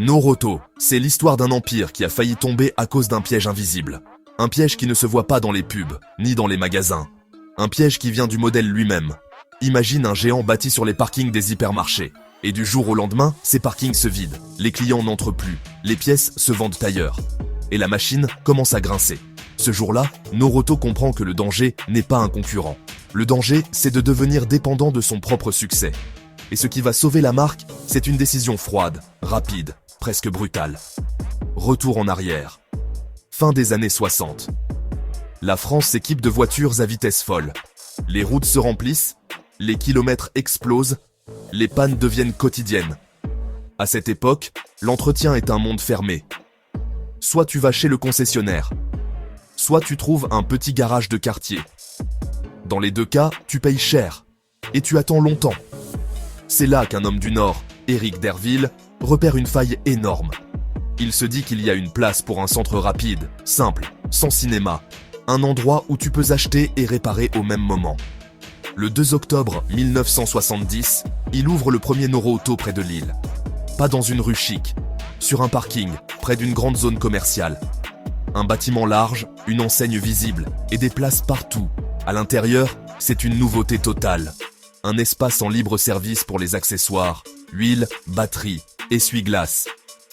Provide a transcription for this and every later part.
Noroto, c'est l'histoire d'un empire qui a failli tomber à cause d'un piège invisible. Un piège qui ne se voit pas dans les pubs, ni dans les magasins. Un piège qui vient du modèle lui-même. Imagine un géant bâti sur les parkings des hypermarchés. Et du jour au lendemain, ces parkings se vident. Les clients n'entrent plus. Les pièces se vendent ailleurs. Et la machine commence à grincer. Ce jour-là, Noroto comprend que le danger n'est pas un concurrent. Le danger, c'est de devenir dépendant de son propre succès. Et ce qui va sauver la marque, c'est une décision froide, rapide, presque brutale. Retour en arrière. Fin des années 60. La France s'équipe de voitures à vitesse folle. Les routes se remplissent, les kilomètres explosent, les pannes deviennent quotidiennes. À cette époque, l'entretien est un monde fermé. Soit tu vas chez le concessionnaire, soit tu trouves un petit garage de quartier. Dans les deux cas, tu payes cher, et tu attends longtemps. C'est là qu'un homme du Nord, Éric Derville, repère une faille énorme. Il se dit qu'il y a une place pour un centre rapide, simple, sans cinéma, un endroit où tu peux acheter et réparer au même moment. Le 2 octobre 1970, il ouvre le premier Noroto près de Lille. Pas dans une rue chic, sur un parking, près d'une grande zone commerciale. Un bâtiment large, une enseigne visible et des places partout. À l'intérieur, c'est une nouveauté totale. Un espace en libre service pour les accessoires, huile, batterie, essuie-glace.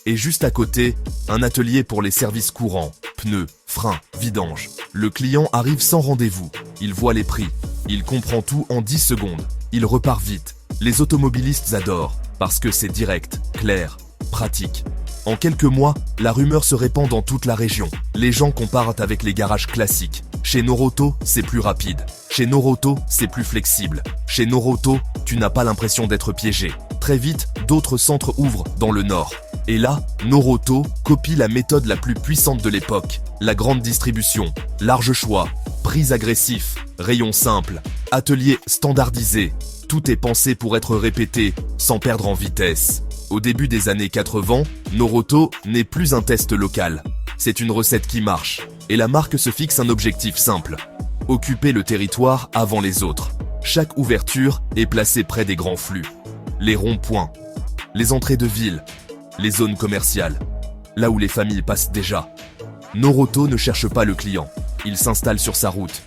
Et juste à côté, un atelier pour les services courants, pneus, freins, vidange. Le client arrive sans rendez-vous, il voit les prix, il comprend tout en 10 secondes, il repart vite. Les automobilistes adorent, parce que c'est direct, clair, pratique. En quelques mois, la rumeur se répand dans toute la région. Les gens comparent avec les garages classiques. Chez Noroto, c'est plus rapide. Chez Noroto, c'est plus flexible. Chez Noroto, tu n'as pas l'impression d'être piégé. Très vite, d'autres centres ouvrent dans le Nord. Et là, Noroto copie la méthode la plus puissante de l'époque. La grande distribution, large choix, prix agressifs, rayons simples, ateliers standardisés. Tout est pensé pour être répété, sans perdre en vitesse. Au début des années 80, Noroto n'est plus un test local. C'est une recette qui marche. Et la marque se fixe un objectif simple. Occuper le territoire avant les autres. Chaque ouverture est placée près des grands flux. Les ronds-points, les entrées de ville, les zones commerciales, là où les familles passent déjà. Noroto ne cherche pas le client, il s'installe sur sa route.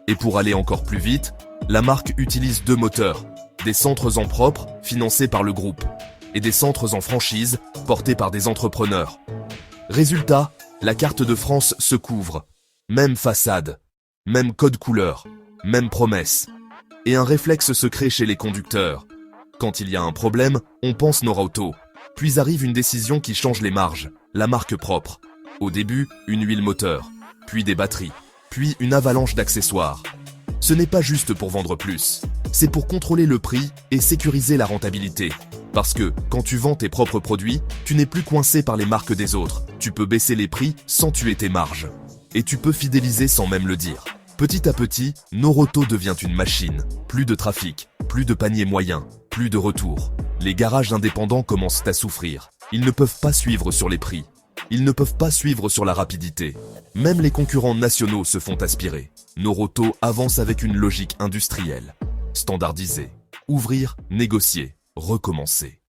Et pour aller encore plus vite, la marque utilise deux moteurs, des centres en propre, financés par le groupe, et des centres en franchise, portés par des entrepreneurs. Résultat, la carte de France se couvre. Même façade, même code couleur, même promesse. Et un réflexe se crée chez les conducteurs. Quand il y a un problème, on pense Noroto. Puis arrive une décision qui change les marges, la marque propre. Au début, une huile moteur, puis des batteries, puis une avalanche d'accessoires. Ce n'est pas juste pour vendre plus, c'est pour contrôler le prix et sécuriser la rentabilité. Parce que, quand tu vends tes propres produits, tu n'es plus coincé par les marques des autres. Tu peux baisser les prix sans tuer tes marges. Et tu peux fidéliser sans même le dire. Petit à petit, Noroto devient une machine. Plus de trafic, plus de panier moyen, plus de retours. Les garages indépendants commencent à souffrir. Ils ne peuvent pas suivre sur les prix. Ils ne peuvent pas suivre sur la rapidité. Même les concurrents nationaux se font aspirer. Noroto avance avec une logique industrielle. Standardiser. Ouvrir, négocier, recommencer.